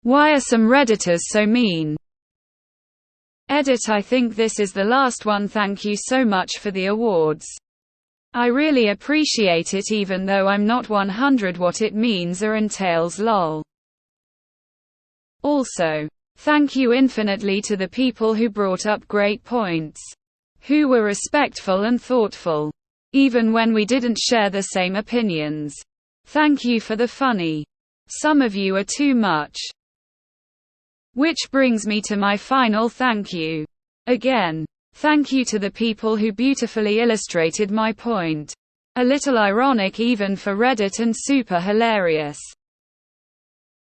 Why are some redditors so mean? Edit. I think this is the last one. Thank you so much for the awards. I really appreciate it even though I'm not 100 what it means or entails lol. Also, thank you infinitely to the people who brought up great points. Who were respectful and thoughtful. Even when we didn't share the same opinions. Thank you for the funny. Some of you are too much. Which brings me to my final thank you. Again, thank you to the people who beautifully illustrated my point. A little ironic even for Reddit and super hilarious.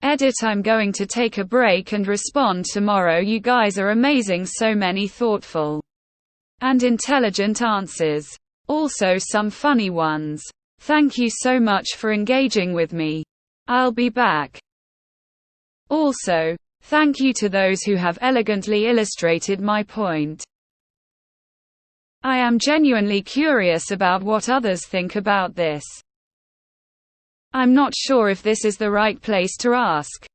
Edit. I'm going to take a break and respond tomorrow. You guys are amazing. So many thoughtful and intelligent answers. Also some funny ones. Thank you so much for engaging with me. I'll be back. Also, thank you to those who have elegantly illustrated my point. I am genuinely curious about what others think about this. I'm not sure if this is the right place to ask.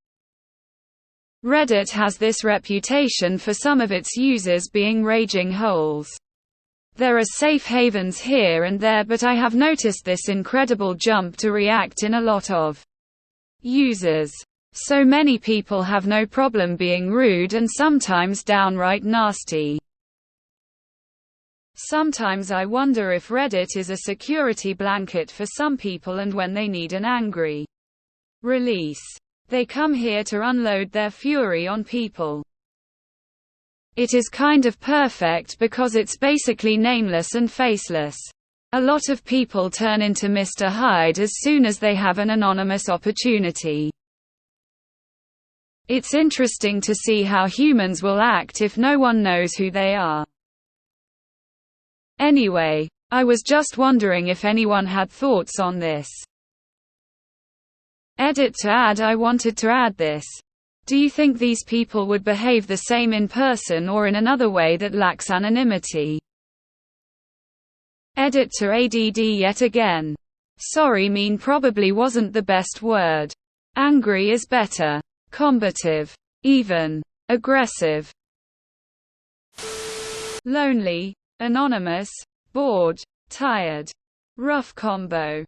Reddit has this reputation for some of its users being raging holes. There are safe havens here and there, but I have noticed this incredible jump to react in a lot of users. So many people have no problem being rude and sometimes downright nasty. Sometimes I wonder if Reddit is a security blanket for some people, and when they need an angry release, they come here to unload their fury on people. It is kind of perfect because it's basically nameless and faceless. A lot of people turn into Mr. Hyde as soon as they have an anonymous opportunity. It's interesting to see how humans will act if no one knows who they are. Anyway, I was just wondering if anyone had thoughts on this. Edit. To add. I wanted to add this. Do you think these people would behave the same in person or in another way that lacks anonymity? Edit. To ADD yet again. Sorry, mean probably wasn't the best word. Angry is better. Combative. Even. Aggressive. Lonely. Anonymous. Bored. Tired. Rough combo.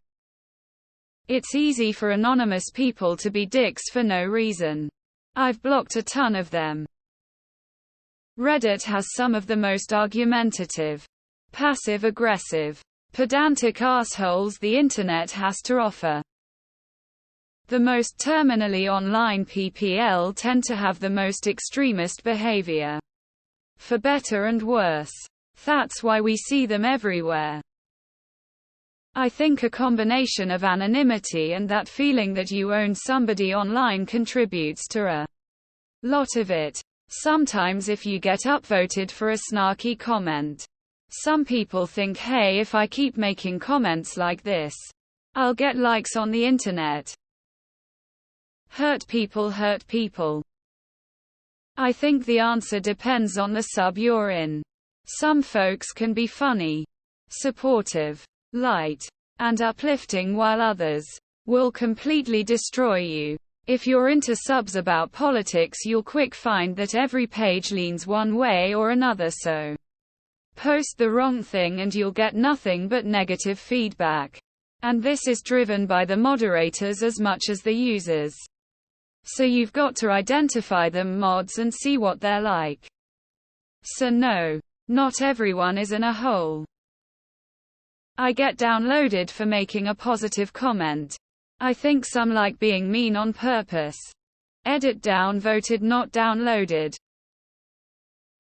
It's easy for anonymous people to be dicks for no reason. I've blocked a ton of them. Reddit has some of the most argumentative, passive-aggressive, pedantic assholes the internet has to offer. The most terminally online PPL tend to have the most extremist behavior. For better and worse. That's why we see them everywhere. I think a combination of anonymity and that feeling that you own somebody online contributes to a lot of it. Sometimes if you get upvoted for a snarky comment, some people think, hey, if I keep making comments like this, I'll get likes on the internet. Hurt people hurt people. I think the answer depends on the sub you're in. Some folks can be funny, supportive, light, and uplifting, while others will completely destroy you. If you're into subs about politics, you'll quick find that every page leans one way or another, so post the wrong thing and you'll get nothing but negative feedback. And this is driven by the moderators as much as the users. So you've got to identify them mods and see what they're like. So no, not everyone is in a hole. I get downloaded for making a positive comment. I think some like being mean on purpose. Edit. Downvoted, not downloaded.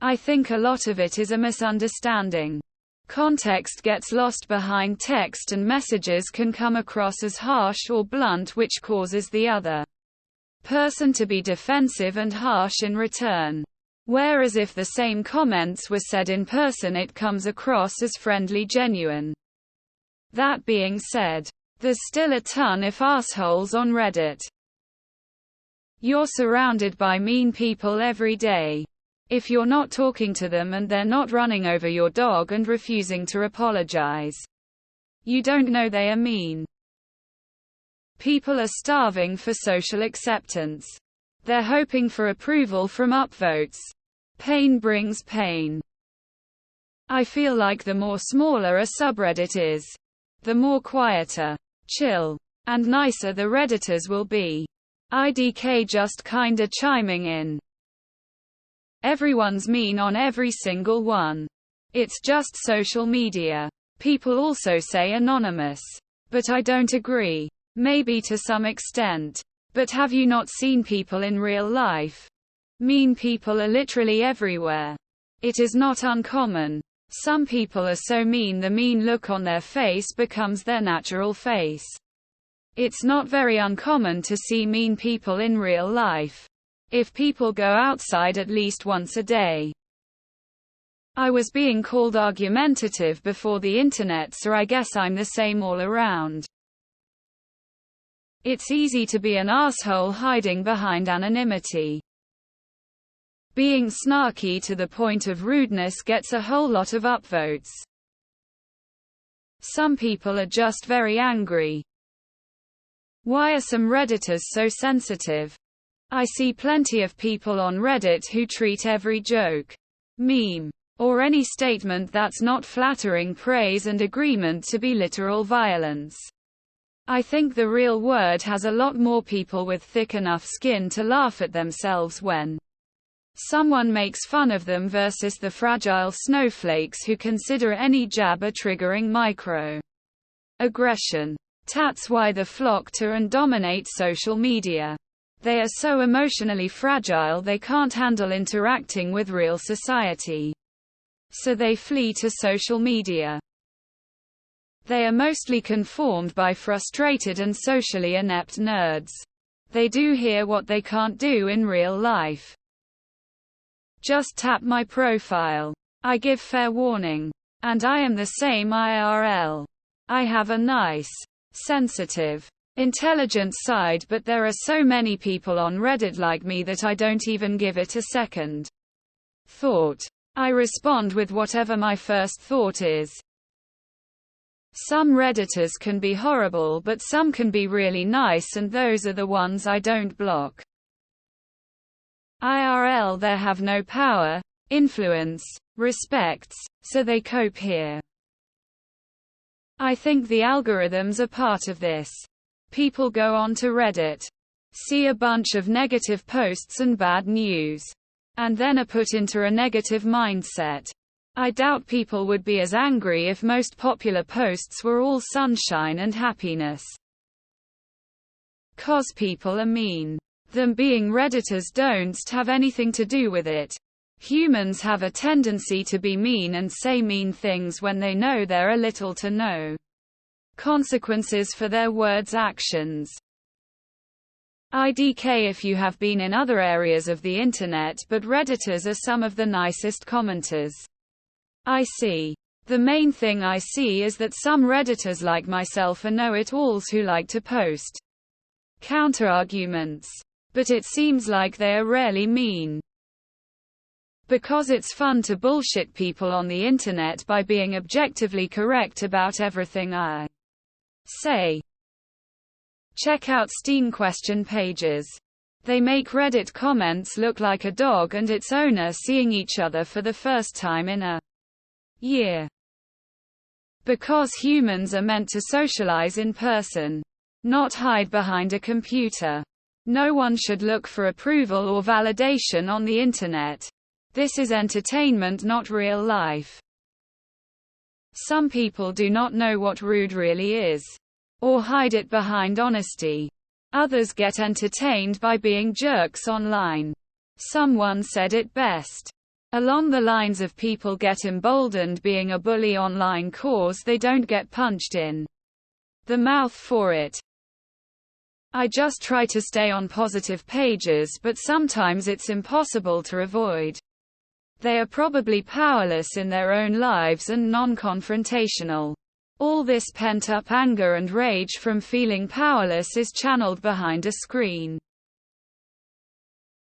I think a lot of it is a misunderstanding. Context gets lost behind text and messages can come across as harsh or blunt, which causes the other person to be defensive and harsh in return. Whereas if the same comments were said in person, it comes across as friendly, genuine. That being said, there's still a ton of assholes on Reddit. You're surrounded by mean people every day. If you're not talking to them and they're not running over your dog and refusing to apologize, you don't know they are mean. People are starving for social acceptance. They're hoping for approval from upvotes. Pain brings pain. I feel like the more smaller a subreddit is, the more quieter, chill, and nicer the redditors will be. IDK just kinda chiming in. Everyone's mean on every single one. It's just social media. People also say anonymous. But I don't agree. Maybe to some extent. But have you not seen people in real life? Mean people are literally everywhere. It is not uncommon. Some people are so mean the mean look on their face becomes their natural face. It's not very uncommon to see mean people in real life. If people go outside at least once a day. I was being called argumentative before the internet, so I guess I'm the same all around. It's easy to be an asshole hiding behind anonymity. Being snarky to the point of rudeness gets a whole lot of upvotes. Some people are just very angry. Why are some Redditors so sensitive? I see plenty of people on Reddit who treat every joke, meme, or any statement that's not flattering praise and agreement to be literal violence. I think the real world has a lot more people with thick enough skin to laugh at themselves when someone makes fun of them versus the fragile snowflakes who consider any jab a triggering micro aggression. That's why the flock to and dominate social media. They are so emotionally fragile they can't handle interacting with real society. So they flee to social media. They are mostly conformed by frustrated and socially inept nerds. They do here what they can't do in real life. Just tap my profile. I give fair warning. And I am the same IRL. I have a nice, sensitive, intelligent side, but there are so many people on Reddit like me that I don't even give it a second thought. I respond with whatever my first thought is. Some Redditors can be horrible, but some can be really nice, and those are the ones I don't block. IRL they have no power, influence, respects, so they cope here. I think the algorithms are part of this. People go onto Reddit, see a bunch of negative posts and bad news, and then are put into a negative mindset. I doubt people would be as angry if most popular posts were all sunshine and happiness. 'Cause people are mean. Them being Redditors don't have anything to do with it. Humans have a tendency to be mean and say mean things when they know there are little to no consequences for their words' actions. IDK if you have been in other areas of the internet, but Redditors are some of the nicest commenters I see. The main thing I see is that some Redditors like myself are know-it-alls who like to post counter-arguments. But it seems like they are rarely mean. Because it's fun to bullshit people on the internet by being objectively correct about everything I say. Check out Steam question pages. They make Reddit comments look like a dog and its owner seeing each other for the first time in a year. Because humans are meant to socialize in person, not hide behind a computer. No one should look for approval or validation on the internet. This is entertainment, not real life. Some people do not know what rude really is, or hide it behind honesty. Others get entertained by being jerks online. Someone said it best. Along the lines of people get emboldened being a bully online cause they don't get punched in the mouth for it. I just try to stay on positive pages, but sometimes it's impossible to avoid. They are probably powerless in their own lives and non-confrontational. All this pent-up anger and rage from feeling powerless is channeled behind a screen.